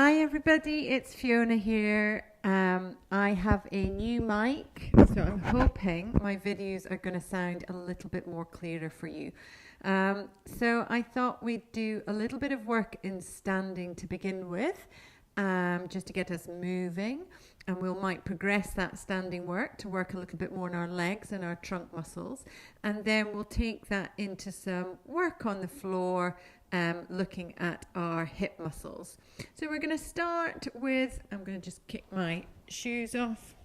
Hi everybody, it's Fiona here. I have a new mic, so I'm hoping my videos are going to sound a little bit more clearer for you. So I thought we'd do a little bit of work in standing to begin with, just to get us moving, and we might progress that standing work to work a little bit more on our legs and our trunk muscles, and then we'll take that into some work on the floor, looking at our hip muscles. So we're going to start with, I'm going to just kick my shoes off.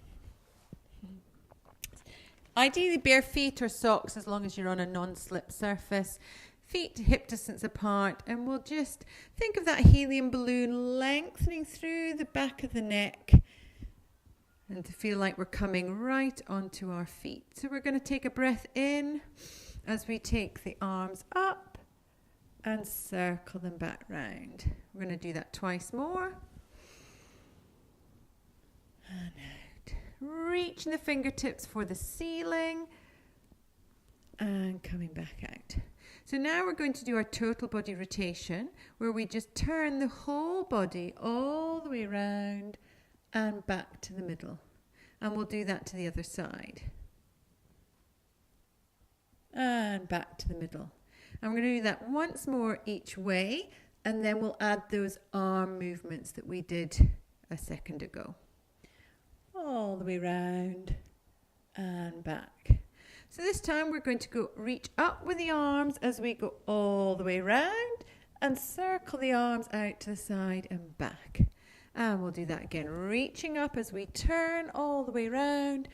Ideally bare feet or socks as long as you're on a non-slip surface. Feet hip distance apart, and we'll just think of that helium balloon lengthening through the back of the neck and to feel like we're coming right onto our feet. So we're going to take a breath in as we take the arms up and circle them back round. We're going to do that twice more. And out. Reaching the fingertips for the ceiling and coming back out. So now we're going to do our total body rotation, where we just turn the whole body all the way around and back to the middle. And we'll do that to the other side. And back to the middle. And we're going to do that once more each way, and then we'll add those arm movements that we did a second ago. All the way round and back. So this time we're going to go reach up with the arms as we go all the way round and circle the arms out to the side and back. And we'll do that again, reaching up as we turn all the way round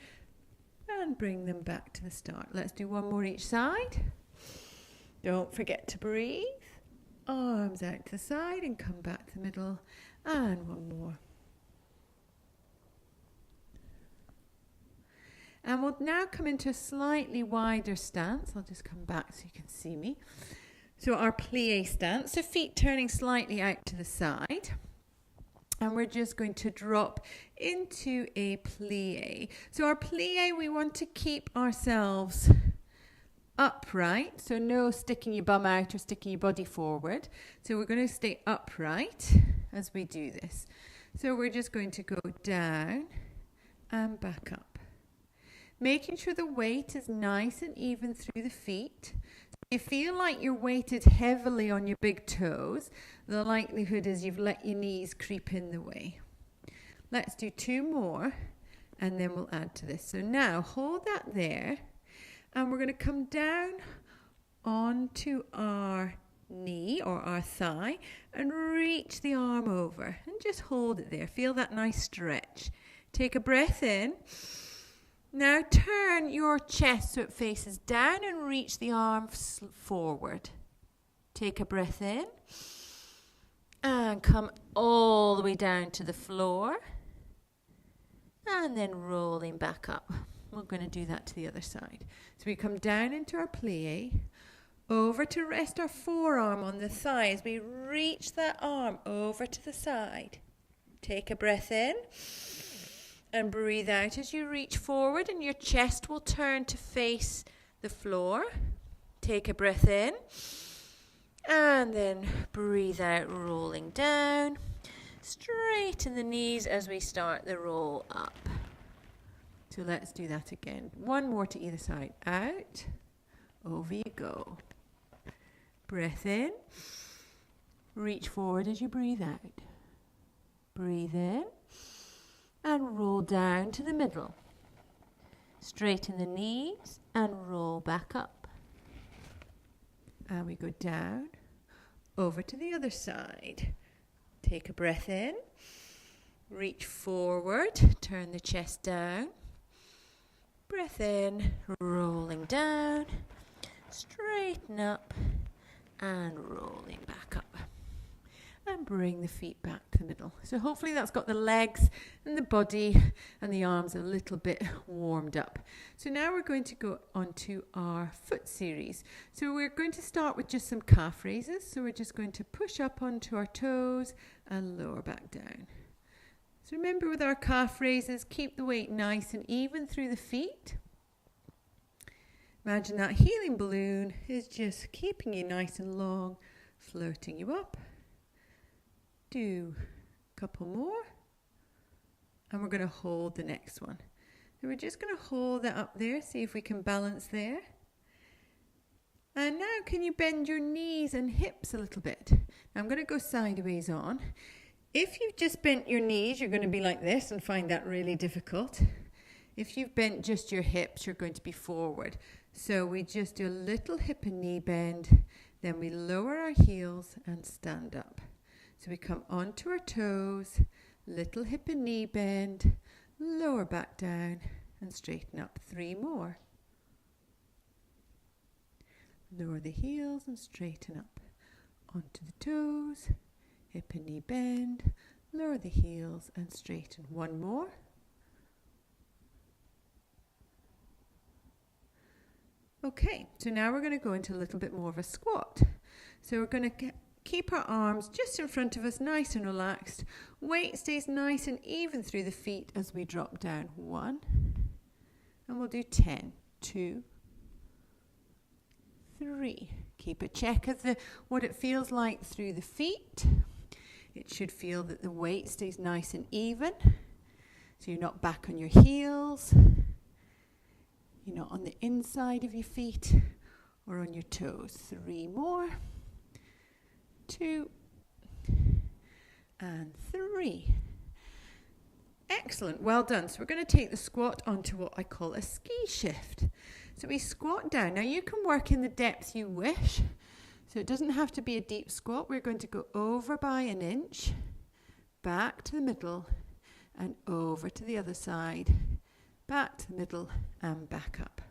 and bring them back to the start. Let's do one more each side. Don't forget to breathe. Arms out to the side and come back to the middle. And one more. And we'll now come into a slightly wider stance. I'll just come back so you can see me. So our plie stance. So feet turning slightly out to the side. And we're just going to drop into a plie. So our plie, we want to keep ourselves upright, so no sticking your bum out or sticking your body forward. So we're going to stay upright as we do this. So we're just going to go down and back up, making sure the weight is nice and even through the feet. If you feel like you're weighted heavily on your big toes, the likelihood is you've let your knees creep in the way. Let's do two more and then we'll add to this. So now hold that there. And we're going to come down onto our knee or our thigh and reach the arm over and just hold it there. Feel that nice stretch. Take a breath in. Now turn your chest so it faces down and reach the arm forward. Take a breath in and come all the way down to the floor and then rolling back up. We're going to do that to the other side. So we come down into our plie, over to rest our forearm on the thigh as we reach that arm over to the side. Take a breath in and breathe out as you reach forward, and your chest will turn to face the floor. Take a breath in and then breathe out, rolling down. Straighten the knees as we start the roll up. So let's do that again. One more to either side. Out. Over you go. Breath in. Reach forward as you breathe out. Breathe in. And roll down to the middle. Straighten the knees and roll back up. And we go down. Over to the other side. Take a breath in. Reach forward. Turn the chest down. Breath in, rolling down, straighten up, and rolling back up. And bring the feet back to the middle. So hopefully that's got the legs and the body and the arms a little bit warmed up. So now we're going to go on to our foot series. So we're going to start with just some calf raises. So we're just going to push up onto our toes and lower back down. So remember, with our calf raises, keep the weight nice and even through the feet. Imagine that helium balloon is just keeping you nice and long, floating you up. Do Couple more. And we're going to hold the next one. So we're just going to hold that up there, see if we can balance there. And now can you bend your knees and hips a little bit? Now I'm going to go sideways on. If you've just bent your knees, you're going to be like this and find that really difficult. If you've bent just your hips, you're going to be forward. So we just do a little hip and knee bend, then we lower our heels and stand up. So we come onto our toes, little hip and knee bend, lower back down and straighten up. 3 more. Lower the heels and straighten up. Onto the toes, hip and knee bend, lower the heels and straighten. 1 more. Okay, so now we're going to go into a little bit more of a squat. So we're going to keep our arms just in front of us, nice and relaxed. Weight stays nice and even through the feet as we drop down. 1. And we'll do 10. 2. 3. Keep a check of what it feels like through the feet. It should feel that the weight stays nice and even. So you're not back on your heels. You're not on the inside of your feet or on your toes. 3 more. 2 and 3. Excellent, well done. So we're going to take the squat onto what I call a ski shift. So we squat down. Now you can work in the depth you wish. So it doesn't have to be a deep squat. We're going to go over by 1 inch, back to the middle, and over to the other side, back to the middle, and back up.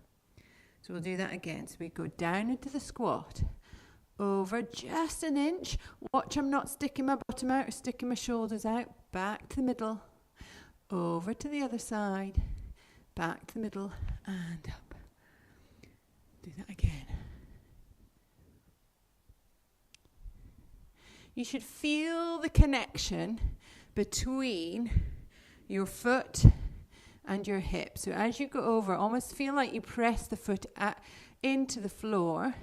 So we'll do that again. So we go down into the squat, over just 1 inch. Watch I'm not sticking my bottom out or sticking my shoulders out. Back to the middle, over to the other side, back to the middle, and up. Do that again. You should feel the connection between your foot and your hip. So as you go over, almost feel like you press the foot into the floor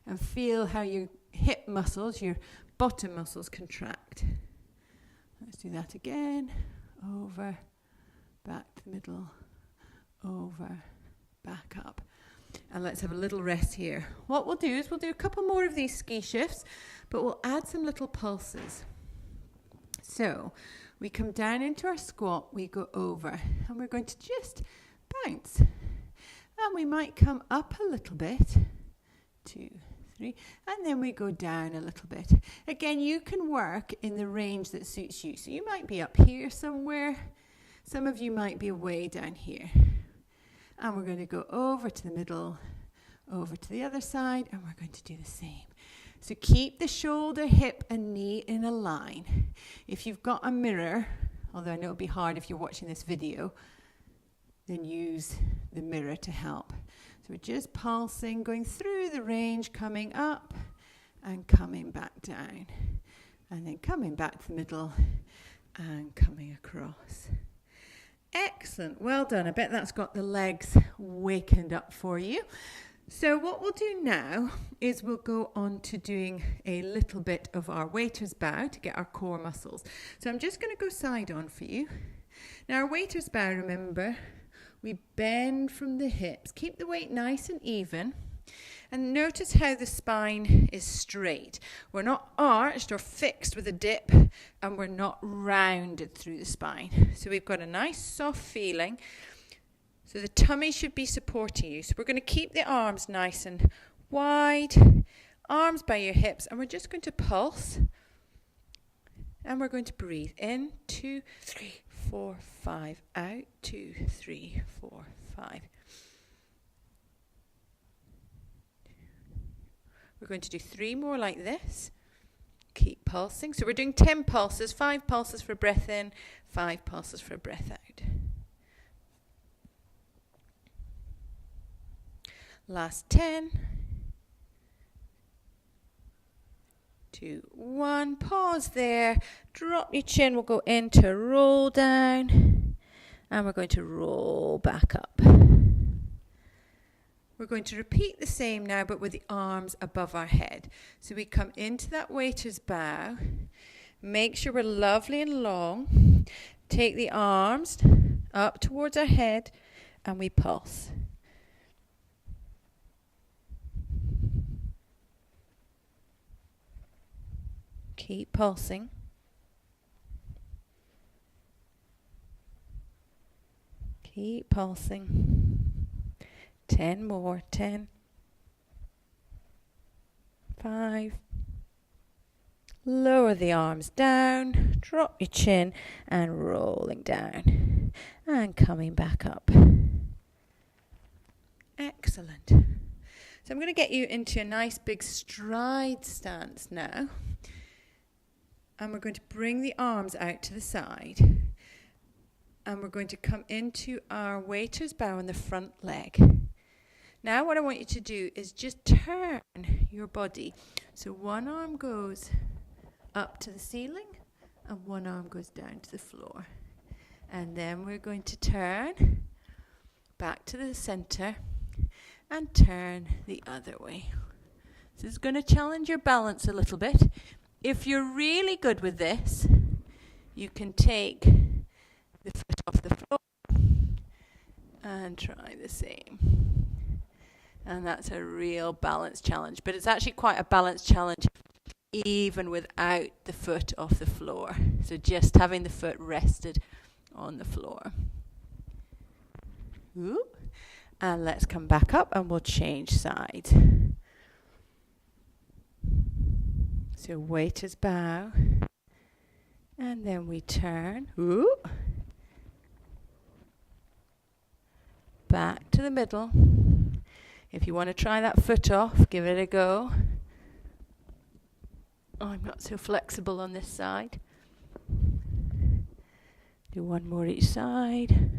and feel how your hip muscles, your bottom muscles contract. Let's do that again. Over, back to the middle, over, back up. And let's have a little rest here. What we'll do is we'll do a couple more of these ski shifts, but we'll add some little pulses. So we come down into our squat, we go over, and we're going to just bounce. And we might come up a little bit. 2, 3, and then we go down a little bit. Again, you can work in the range that suits you. So you might be up here somewhere. Some of you might be way down here. And we're going to go over to the middle, over to the other side, and we're going to do the same. So keep the shoulder, hip, and knee in a line. If you've got a mirror, although I know it'll be hard if you're watching this video, then use the mirror to help. So we're just pulsing, going through the range, coming up and coming back down. And then coming back to the middle and coming across. Excellent, well done. I bet that's got the legs wakened up for you. So what we'll do now is we'll go on to doing a little bit of our waiter's bow to get our core muscles. So I'm just going to go side on for you. Now our waiter's bow, remember, we bend from the hips. Keep the weight nice and even. And notice how the spine is straight. We're not arched or fixed with a dip, and we're not rounded through the spine. So we've got a nice soft feeling. So the tummy should be supporting you. So we're going to keep the arms nice and wide, arms by your hips, and we're just going to pulse. And we're going to breathe in, 2, 3, 4, 5, out, 2, 3, 4, 5. We're going to do 3 more like this. Keep pulsing. So we're doing 10 pulses, 5 pulses for breath in, 5 pulses for breath out. Last 10. 2, 1. Pause there. Drop your chin. We'll go into roll down. And we're going to roll back up. We're going to repeat the same now, but with the arms above our head. So we come into that waiter's bow, Make sure we're lovely and long. Take the arms up towards our head and we pulse. Keep pulsing. Keep pulsing. 10 more. 10. 5. Lower the arms down. Drop your chin and rolling down. And coming back up. Excellent. So I'm going to get you into a nice big stride stance now. And we're going to bring the arms out to the side. And we're going to come into our waiter's bow on the front leg. Now what I want you to do is just turn your body. So one arm goes up to the ceiling and one arm goes down to the floor. And then we're going to turn back to the center and turn the other way. This is going to challenge your balance a little bit. If you're really good with this, you can take the foot off the floor and try the same. And that's a real balance challenge, but it's actually quite a balance challenge even without the foot off the floor. So just having the foot rested on the floor. Ooh. And let's come back up and we'll change sides. So waiter's bow. And then we turn. Ooh. Back to the middle. If you want to try that foot off, give it a go. Oh, I'm not so flexible on this side. Do one more each side.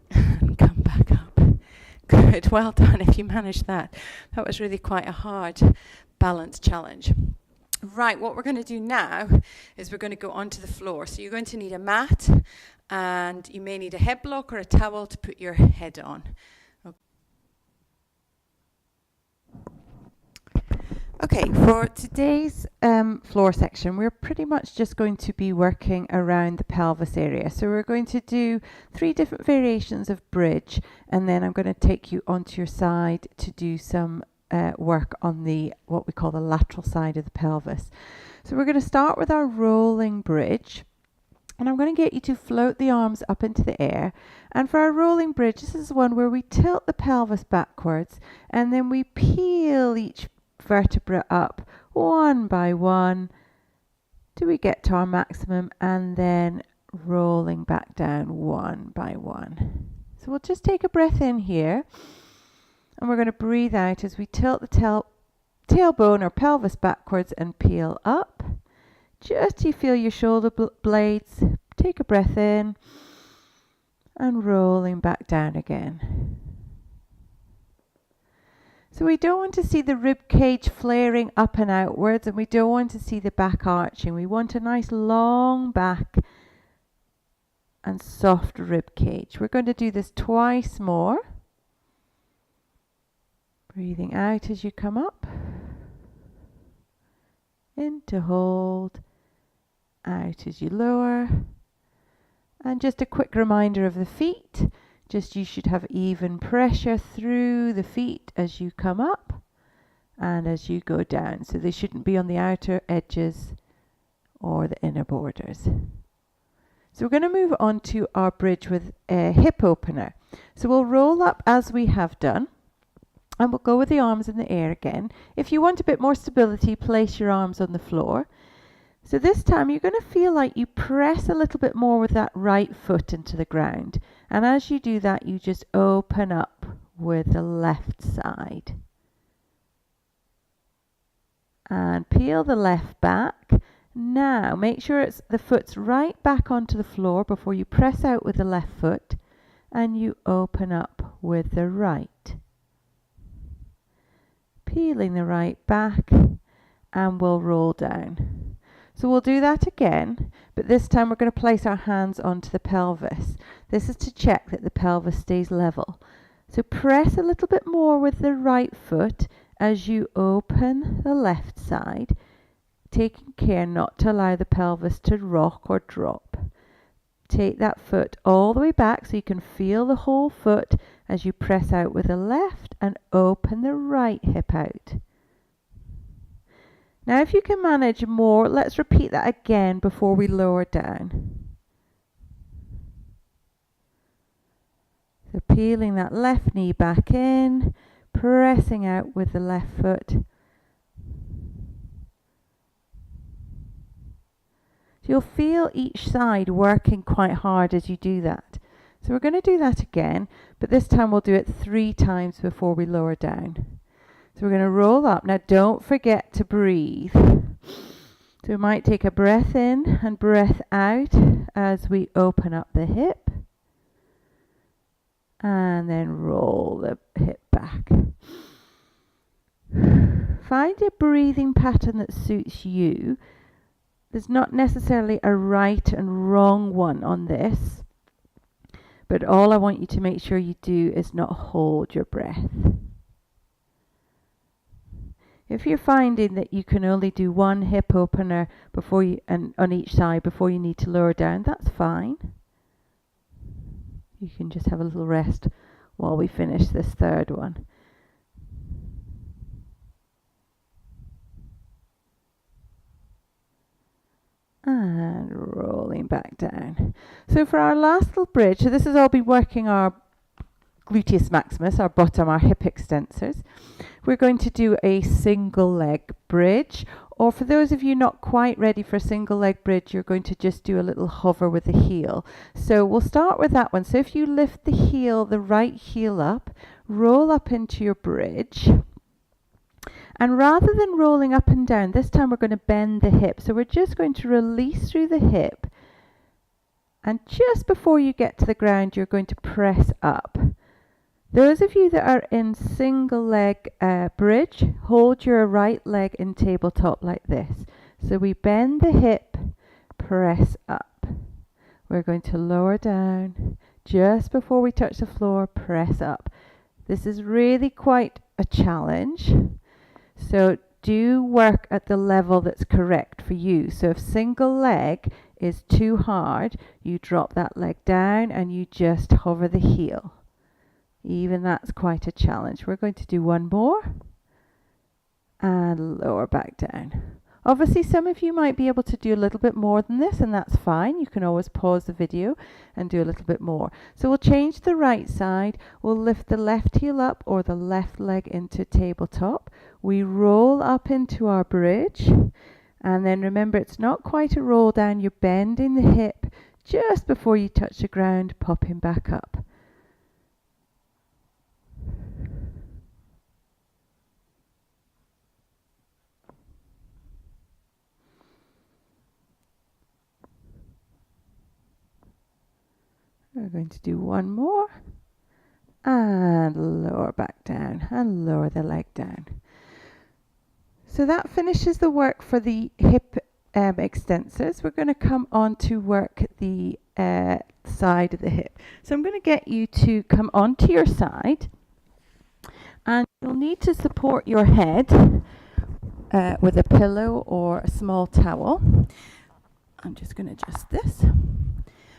And come back up. Good, well done if you managed that. That was really quite a hard balance challenge. Right, what we're going to do now is we're going to go onto the floor. So you're going to need a mat and you may need a head block or a towel to put your head on. Okay, for today's floor section, we're pretty much just going to be working around the pelvis area. So we're going to do 3 different variations of bridge, and then I'm going to take you onto your side to do some work on the what we call the lateral side of the pelvis. So we're going to start with our rolling bridge, and I'm going to get you to float the arms up into the air. And for our rolling bridge, this is one where we tilt the pelvis backwards and then we peel each vertebra up one by one till we get to our maximum, and then rolling back down one by one. So we'll just take a breath in here. And we're going to breathe out as we tilt the tailbone or pelvis backwards and peel up. Just to feel your shoulder blades. Take a breath in and rolling back down again. So we don't want to see the rib cage flaring up and outwards, and we don't want to see the back arching. We want a nice long back and soft rib cage. We're going to do this twice more. Breathing out as you come up. In to hold. Out as you lower. And just a quick reminder of the feet. Just you should have even pressure through the feet as you come up and as you go down. So they shouldn't be on the outer edges or the inner borders. So we're going to move on to our bridge with a hip opener. So we'll roll up as we have done. And we'll go with the arms in the air again. If you want a bit more stability, place your arms on the floor. So this time you're going to feel like you press a little bit more with that right foot into the ground. And as you do that, you just open up with the left side. And peel the left back. Now make sure the foot's right back onto the floor before you press out with the left foot. And you open up with the right. Peeling the right back, and we'll roll down. So we'll do that again, but this time we're going to place our hands onto the pelvis. This is to check that the pelvis stays level. So press a little bit more with the right foot as you open the left side, taking care not to allow the pelvis to rock or drop. Take that foot all the way back so you can feel the whole foot as you press out with the left and open the right hip out. Now if you can manage more, let's repeat that again before we lower down. So peeling that left knee back in, pressing out with the left foot. So you'll feel each side working quite hard as you do that. So we're going to do that again, but this time we'll do it 3 times before we lower down. So we're going to roll up. Now don't forget to breathe. So we might take a breath in and breath out as we open up the hip. And then roll the hip back. Find a breathing pattern that suits you. There's not necessarily a right and wrong one on this, but all I want you to make sure you do is not hold your breath. If you're finding that you can only do 1 hip opener before you, and on each side before you need to lower down, that's fine. You can just have a little rest while we finish this 3rd one. And rolling back down. So for our last little bridge, so this has all been working our gluteus maximus, our bottom, our hip extensors. We're going to do a single leg bridge, or for those of you not quite ready for a single leg bridge, you're going to just do a little hover with the heel. So we'll start with that one. So if you lift the heel, the right heel up, roll up into your bridge. And rather than rolling up and down, this time we're going to bend the hip. So we're just going to release through the hip. And just before you get to the ground, you're going to press up. Those of you that are in single leg bridge, hold your right leg in tabletop like this. So we bend the hip, press up. We're going to lower down. Just before we touch the floor, press up. This is really quite a challenge. So do work at the level that's correct for you. So if single leg is too hard, you drop that leg down and you just hover the heel. Even that's quite a challenge. We're going to do 1 more and lower back down. Obviously some of you might be able to do a little bit more than this, and that's fine. You can always pause the video and do a little bit more. So we'll change the right side. We'll lift the left heel up or the left leg into tabletop. We roll up into our bridge, and then remember it's not quite a roll down. You're bending the hip just before you touch the ground, popping back up. We're going to do 1 more and lower back down and lower the leg down. So that finishes the work for the hip extensors. We're going to come on to work the side of the hip. So I'm going to get you to come onto your side, and you'll need to support your head with a pillow or a small towel. I'm just going to adjust this.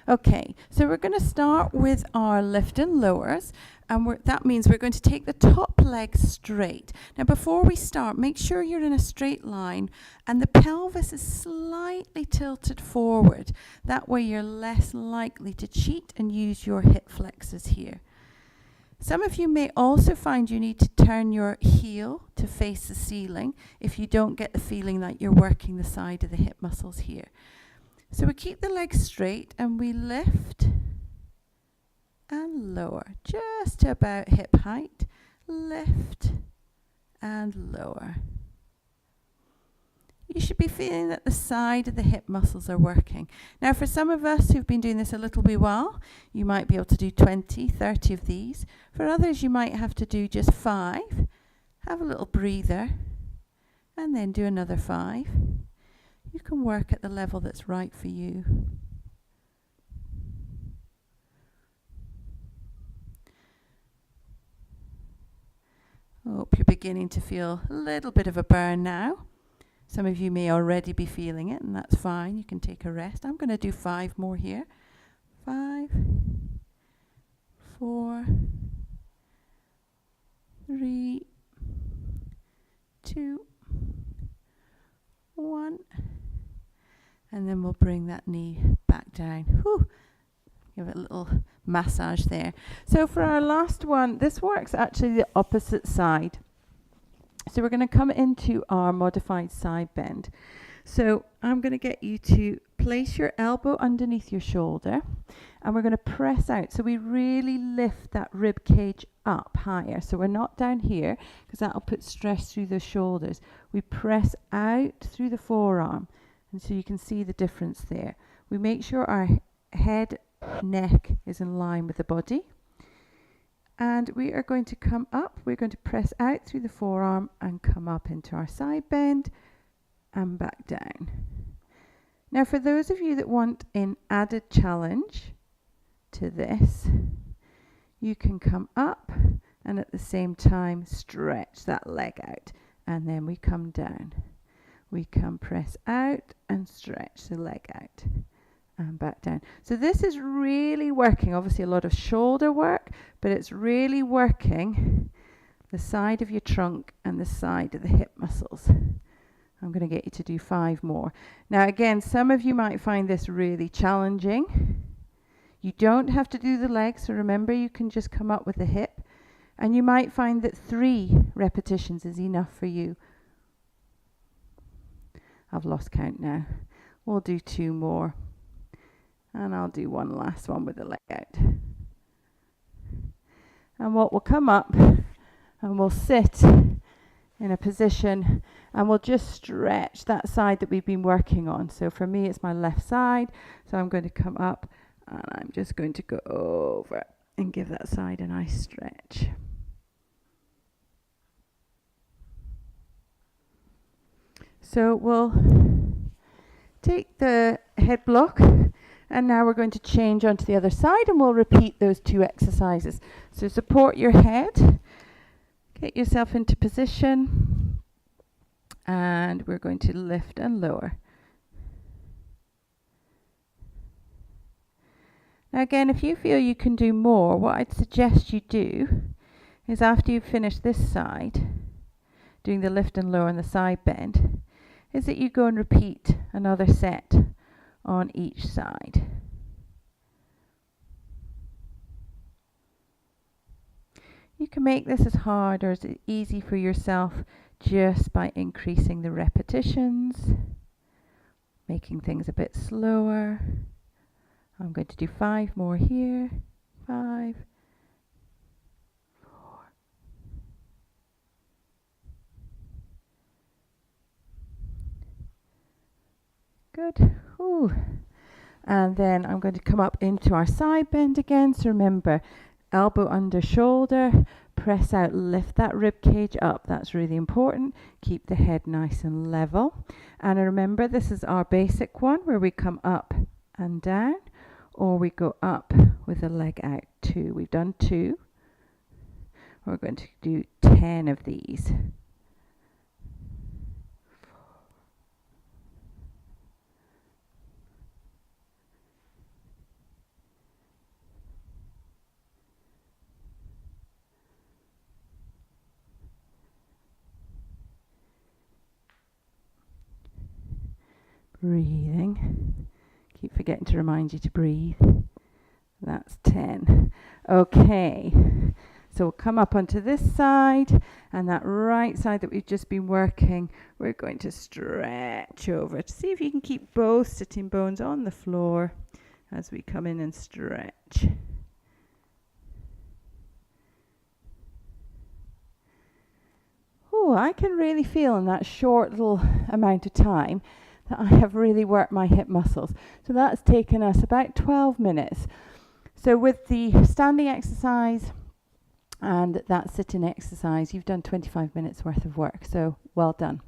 Okay, so we're going to start with our lift and lowers, and that means we're going to take the top leg straight. Now before we start, make sure you're in a straight line and the pelvis is slightly tilted forward. That way you're less likely to cheat and use your hip flexors here. Some of you may also find you need to turn your heel to face the ceiling if you don't get the feeling that you're working the side of the hip muscles here. So we keep the legs straight and we lift and lower just to about hip height. Lift and lower. You should be feeling that the side of the hip muscles are working. Now for some of us who've been doing this a little bit while, you might be able to do 20, 30 of these. For others you might have to do just 5. Have a little breather and then do another 5. You can work at the level that's right for you. Hope you're beginning to feel a little bit of a burn now. Some of you may already be feeling it, and that's fine. You can take a rest. I'm going to do 5 more here. 5, 4, 3, 2, 1. And then we'll bring that knee back down. Whew. Give it a little massage there. So for our last one, this works actually the opposite side. So we're going to come into our modified side bend. So I'm going to get you to place your elbow underneath your shoulder, and we're going to press out. So we really lift that rib cage up higher. So we're not down here, because that'll put stress through the shoulders. We press out through the forearm, and so you can see the difference there. We make sure our head, neck is in line with the body. And we are going to come up. We're going to press out through the forearm and come up into our side bend and back down. Now, for those of you that want an added challenge to this, you can come up and at the same time stretch that leg out. And then we come down. We can press out and stretch the leg out. And back down. So this is really working, obviously a lot of shoulder work, but it's really working the side of your trunk and the side of the hip muscles. I'm going to get you to do 5 more. Now again, some of you might find this really challenging. You don't have to do the legs, so remember you can just come up with the hip, and you might find that 3 repetitions is enough for you. I've lost count now. We'll do 2 more. And I'll do one last one with the leg out. And what will come up, and we'll sit in a position, and we'll just stretch that side that we've been working on. So for me, it's my left side. So I'm going to come up, and I'm just going to go over and give that side a nice stretch. So we'll take the head block. And now we're going to change onto the other side, and we'll repeat those 2 exercises. So support your head, get yourself into position, and we're going to lift and lower. Now again, if you feel you can do more, what I'd suggest you do is after you've finished this side, doing the lift and lower and the side bend, is that you go and repeat another set on each side. You can make this as hard or as easy for yourself just by increasing the repetitions, making things a bit slower. I'm going to do 5 more here. 5, 4. Good. Ooh. And then I'm going to come up into our side bend again. So remember, elbow under shoulder, press out, lift that rib cage up. That's really important. Keep the head nice and level. And remember, this is our basic one where we come up and down, or we go up with the leg out. 2. We've done 2. We're going to do 10 of these. Breathing. Keep forgetting to remind you to breathe. That's 10. Okay. So we'll come up onto this side, and that right side that we've just been working, we're going to stretch over. See if you can keep both sitting bones on the floor as we come in and stretch. Oh, I can really feel in that short little amount of time that I have really worked my hip muscles. So that's taken us about 12 minutes. So with the standing exercise and that sitting exercise, you've done 25 minutes worth of work. So well done.